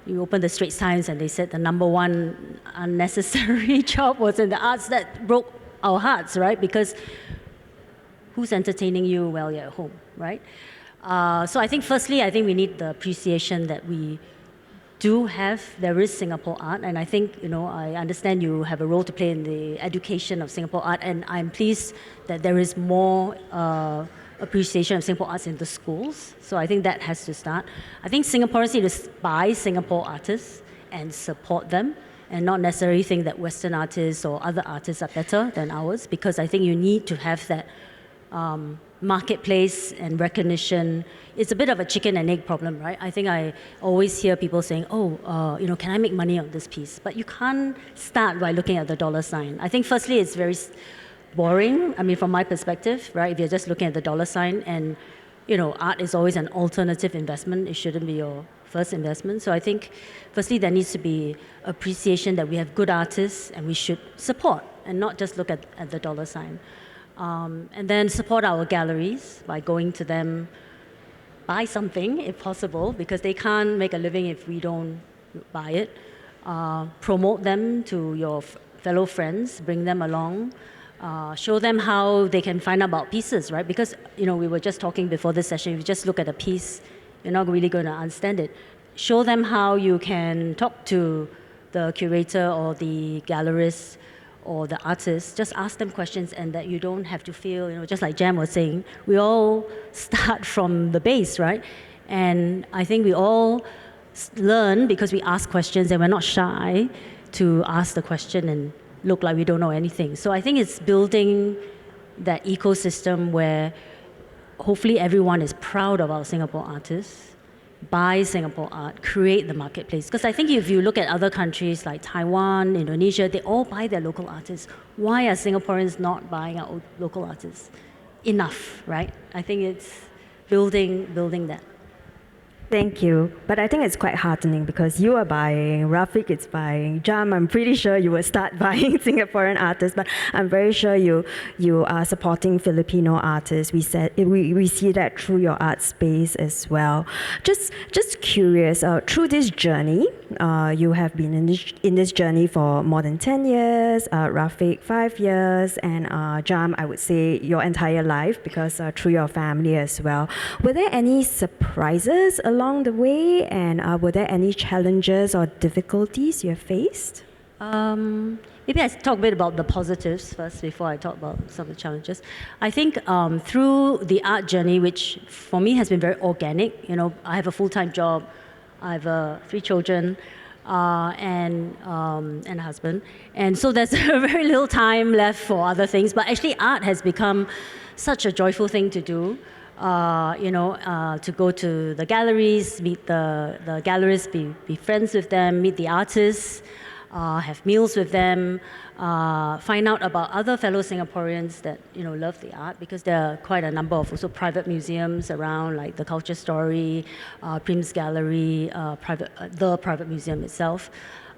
B: you opened the Straits Times and they said the number one unnecessary job was in the arts, that broke our hearts, right? Because who's entertaining you while you're at home, right? So I think firstly, we need the appreciation that we there is Singapore art, and I think, I understand you have a role to play in the education of Singapore art, and I'm pleased that there is more appreciation of Singapore arts in the schools. So I think that has to start. I think Singaporeans need to buy Singapore artists and support them, and not necessarily think that Western artists or other artists are better than ours, because I think you need to have that marketplace and recognition. It's a bit of a chicken and egg problem, right? I think I always hear people saying, can I make money on this piece? But you can't start by looking at the dollar sign. I think firstly, it's very boring. I mean, from my perspective, right? If you're just looking at the dollar sign, and, art is always an alternative investment. It shouldn't be your first investment. So I think firstly, there needs to be appreciation that we have good artists and we should support and not just look at the dollar sign. And then support our galleries by going to them, buy something if possible, because they can't make a living if we don't buy it. Promote them to your fellow friends, bring them along, show them how they can find out about pieces, right? Because, we were just talking before this session, if you just look at a piece, you're not really going to understand it. Show them how you can talk to the curator or the gallerist or the artists. Just ask them questions, and that you don't have to feel, just like Jam was saying, we all start from the base, right? And I think we all learn because we ask questions, and we're not shy to ask the question and look like we don't know anything. So I think it's building that ecosystem where hopefully everyone is proud of our Singapore artists, buy Singapore art, create the marketplace. Because I think if you look at other countries like Taiwan, Indonesia, they all buy their local artists. Why are Singaporeans not buying our local artists enough, right? I think it's building that.
A: Thank you. But I think it's quite heartening because you are buying, Rafiq is buying, Jam, I'm pretty sure you will start buying Singaporean artists, but I'm very sure you are supporting Filipino artists. We see that through your art space as well. Just curious, through this journey, You have been in this journey for more than 10 years, Rafiq 5 years, and Jam, I would say your entire life because through your family as well. Were there any surprises along the way, and were there any challenges or difficulties you have faced?
B: Maybe I talk a bit about the positives first before I talk about some of the challenges. I think through the art journey, which for me has been very organic, I have a full-time job, I have 3 children, and a husband. And so there's very little time left for other things. But actually art has become such a joyful thing to do. To go to the galleries, meet the gallerists, be friends with them, meet the artists, have meals with them, find out about other fellow Singaporeans that love the art, because there are quite a number of also private museums around, like the Culture Story, Prim's Gallery, the private museum itself,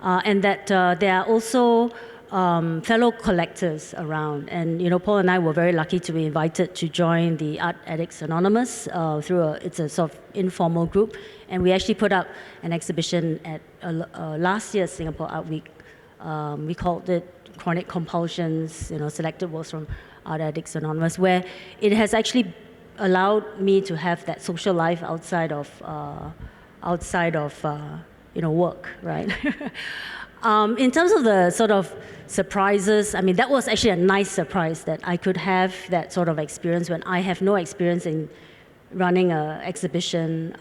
B: and that there are also fellow collectors around. And Paul and I were very lucky to be invited to join the Art Addicts Anonymous it's a sort of informal group, and we actually put up an exhibition at last year's Singapore Art Week. We called it Chronic Compulsions, selected works from Art Addicts Anonymous, where it has actually allowed me to have that social life outside of work, right? In terms of the sort of surprises, I mean, that was actually a nice surprise that I could have that sort of experience when I have no experience in running an exhibition.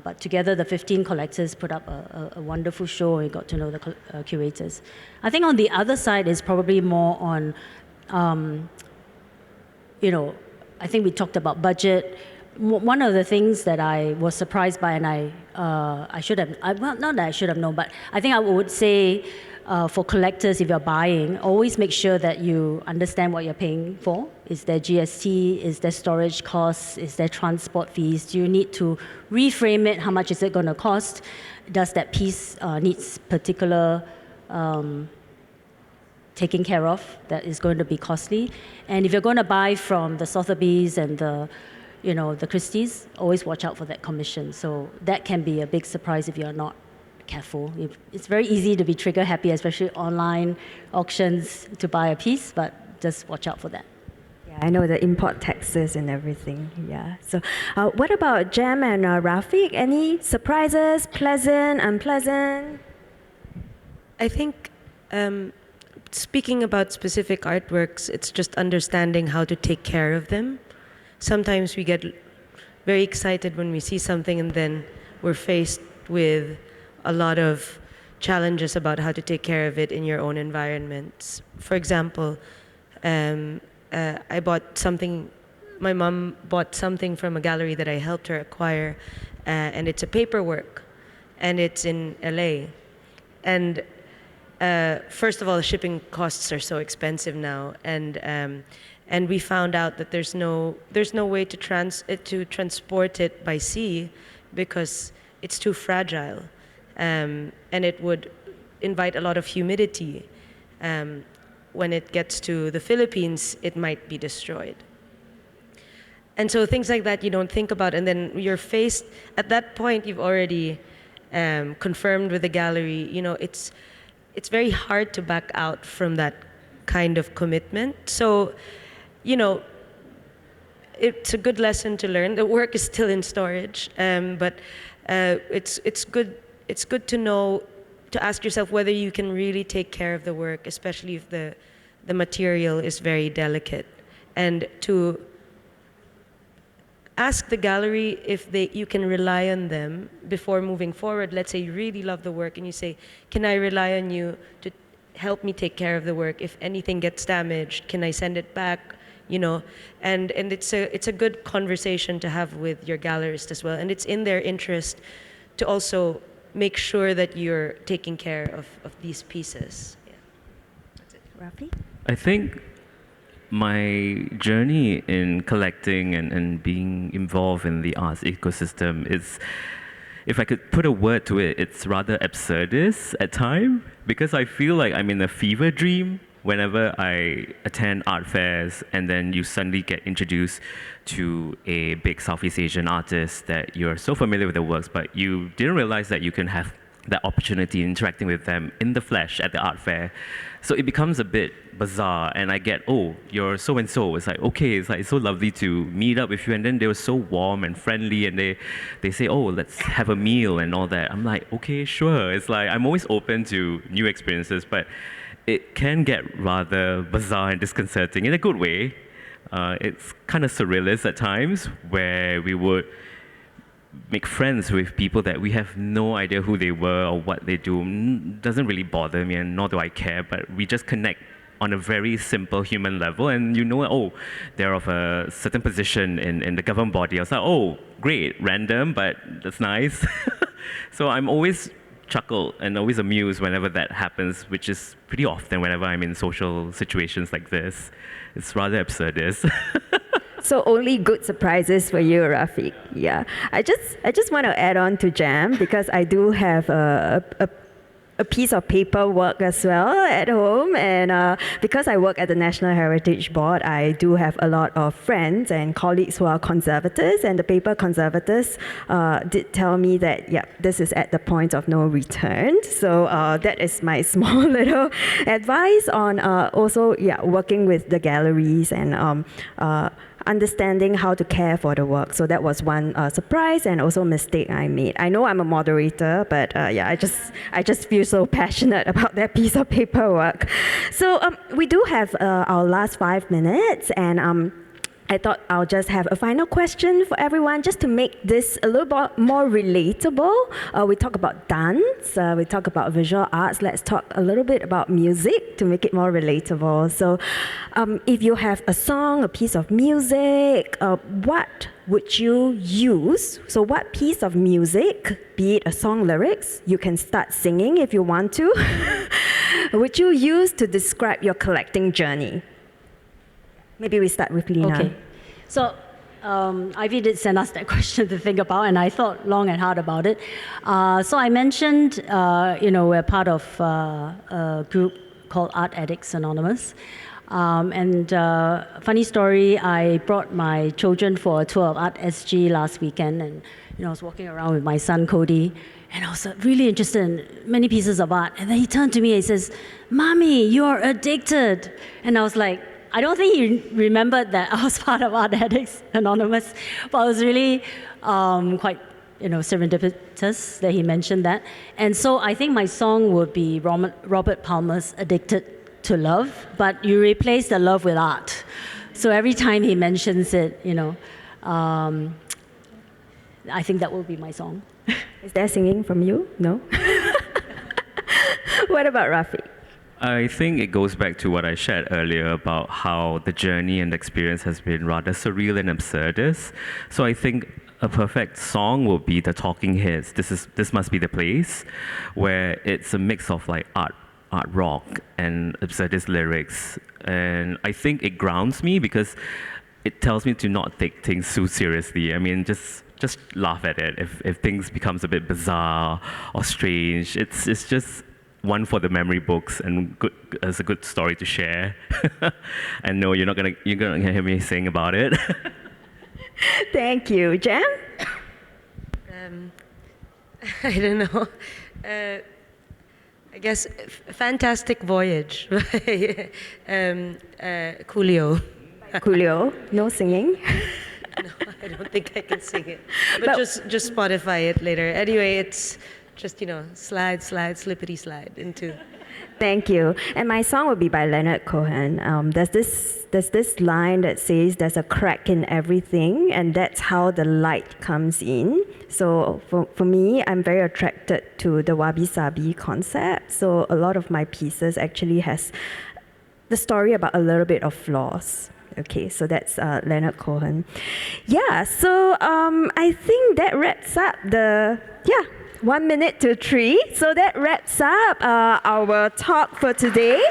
B: But together, the 15 collectors put up a wonderful show, and we got to know the curators. I think on the other side is probably more on, I think we talked about budget. One of the things that I was surprised by, and I should have, well, not that I should have known, but I think I would say for collectors, if you're buying, always make sure that you understand what you're paying for. Is there GST? Is there storage costs? Is there transport fees? Do you need to reframe it? How much is it going to cost? Does that piece needs particular taking care of that is going to be costly? And if you're going to buy from the Sotheby's and the Christie's, always watch out for that commission. So that can be a big surprise if you're not careful. It's very easy to be trigger happy, especially online auctions, to buy a piece, but just watch out for that.
A: Yeah, I know the import taxes and everything. Yeah. So, what about Jem and Rafiq? Any surprises, pleasant, unpleasant?
D: I think speaking about specific artworks, it's just understanding how to take care of them. Sometimes we get very excited when we see something, and then we're faced with a lot of challenges about how to take care of it in your own environments. For example, I bought something, my mom bought something from a gallery that I helped her acquire, and it's a paperwork, and it's in LA. And first of all, shipping costs are so expensive now, and we found out that there's no way to transport it by sea because it's too fragile, and it would invite a lot of humidity. When it gets to the Philippines, it might be destroyed. And so things like that you don't think about, and then you're faced, at that point you've already confirmed with the gallery, it's very hard to back out from that kind of commitment. So, it's a good lesson to learn. The work is still in storage, but it's good to know, to ask yourself whether you can really take care of the work, especially if the material is very delicate, and to ask the gallery if you can rely on them before moving forward. Let's say you really love the work and you say, can I rely on you to help me take care of the work? If anything gets damaged, can I send it back? And it's a good conversation to have with your gallerist as well. And it's in their interest to also make sure that you're taking care of these pieces. Yeah. That's it.
A: Rafi?
C: I think my journey in collecting and being involved in the arts ecosystem is, if I could put a word to it, it's rather absurdist at times, because I feel like I'm in a fever dream whenever I attend art fairs, and then you suddenly get introduced to a big Southeast Asian artist that you're so familiar with their works, but you didn't realize that you can have that opportunity, interacting with them in the flesh at the art fair. So it becomes a bit bizarre, and I get, oh, you're so and so. It's like, okay, it's so lovely to meet up with you, and then they were so warm and friendly, and they say, oh, let's have a meal and all that. I'm like, okay, sure. It's like I'm always open to new experiences, but it can get rather bizarre and disconcerting in a good way. It's kind of surrealist at times, where we would make friends with people that we have no idea who they were or what they do. Doesn't really bother me, and nor do I care, but we just connect on a very simple human level, and oh, they're of a certain position in the government body. I was like, oh, great, random, but that's nice. So I'm always chuckle and always amused whenever that happens, which is pretty often whenever I'm in social situations like this. It's rather absurdist.
A: So only good surprises for you, Rafiq. Yeah, I just want to add on to Jam, because I do have a piece of paperwork as well at home, and because I work at the National Heritage Board, I do have a lot of friends and colleagues who are conservators, and the paper conservators did tell me that, yeah, this is at the point of no return. So that is my small little advice on also, yeah, working with the galleries and understanding how to care for the work. So that was one surprise and also mistake I made. I know I'm a moderator, but yeah, I just feel so passionate about that piece of paperwork. So we do have our last 5 minutes, and I thought I'll just have a final question for everyone, just to make this a little bit more relatable. We talk about dance, we talk about visual arts. Let's talk a little bit about music to make it more relatable. So if you have a song, a piece of music, what would you use? So what piece of music, be it a song lyrics, you can start singing if you want to, would you use to describe your collecting journey? Maybe we start with Lena.
B: Okay. So Ivy did send us that question to think about, and I thought long and hard about it. So I mentioned, we're part of a group called Art Addicts Anonymous. And funny story, I brought my children for a tour of Art SG last weekend, and I was walking around with my son Cody, and I was really interested in many pieces of art. And then he turned to me and he says, "Mommy, you're addicted." And I was like, I don't think he remembered that I was part of Art Addicts Anonymous, but I was really quite, serendipitous that he mentioned that. And so I think my song would be Robert Palmer's "Addicted to Love," but you replace the love with art. So every time he mentions it, I think that will be my song.
A: Is there singing from you? No? What about Rafiq?
C: I think it goes back to what I shared earlier about how the journey and experience has been rather surreal and absurdist. So I think a perfect song will be the Talking Heads. This Must Be the Place, where it's a mix of like art rock and absurdist lyrics. And I think it grounds me because it tells me to not take things too seriously. I mean, just laugh at it. If things becomes a bit bizarre or strange, it's just one for the memory books, and good as a good story to share. And no, you're gonna hear me sing about it.
A: Thank you, Jam.
D: I don't know. I guess Fantastic Voyage by Coolio.
A: Coolio, no singing.
D: No, I don't think I can sing it. But just Spotify it later. Anyway, it's just, slide, slippity slide into.
A: Thank you. And my song would be by Leonard Cohen. There's this line that says, "There's a crack in everything, and that's how the light comes in." So for me, I'm very attracted to the wabi-sabi concept. So a lot of my pieces actually has the story about a little bit of flaws. Okay, so that's Leonard Cohen. Yeah, so I think that wraps up 1 minute to 3. So that wraps up our talk for today.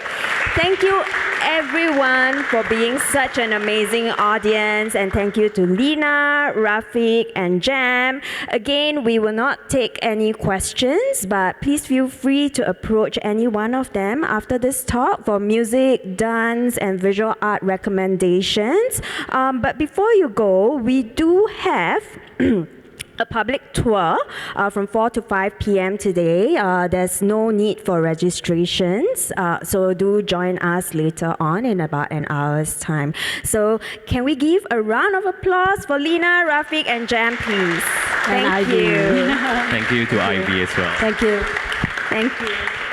A: Thank you everyone for being such an amazing audience, and thank you to Lena, Rafiq, and Jam. Again, we will not take any questions, but please feel free to approach any one of them after this talk for music, dance, and visual art recommendations. But before you go, we do have a public tour from 4 to 5 p.m. today. There's no need for registrations, so do join us later on in about an hour's time. So can we give a round of applause for Lena, Rafiq, and Jam, please?
B: And
A: Thank
B: Ivy.
A: you.
C: Thank you to Ivy as well.
B: Thank you.
A: Thank you.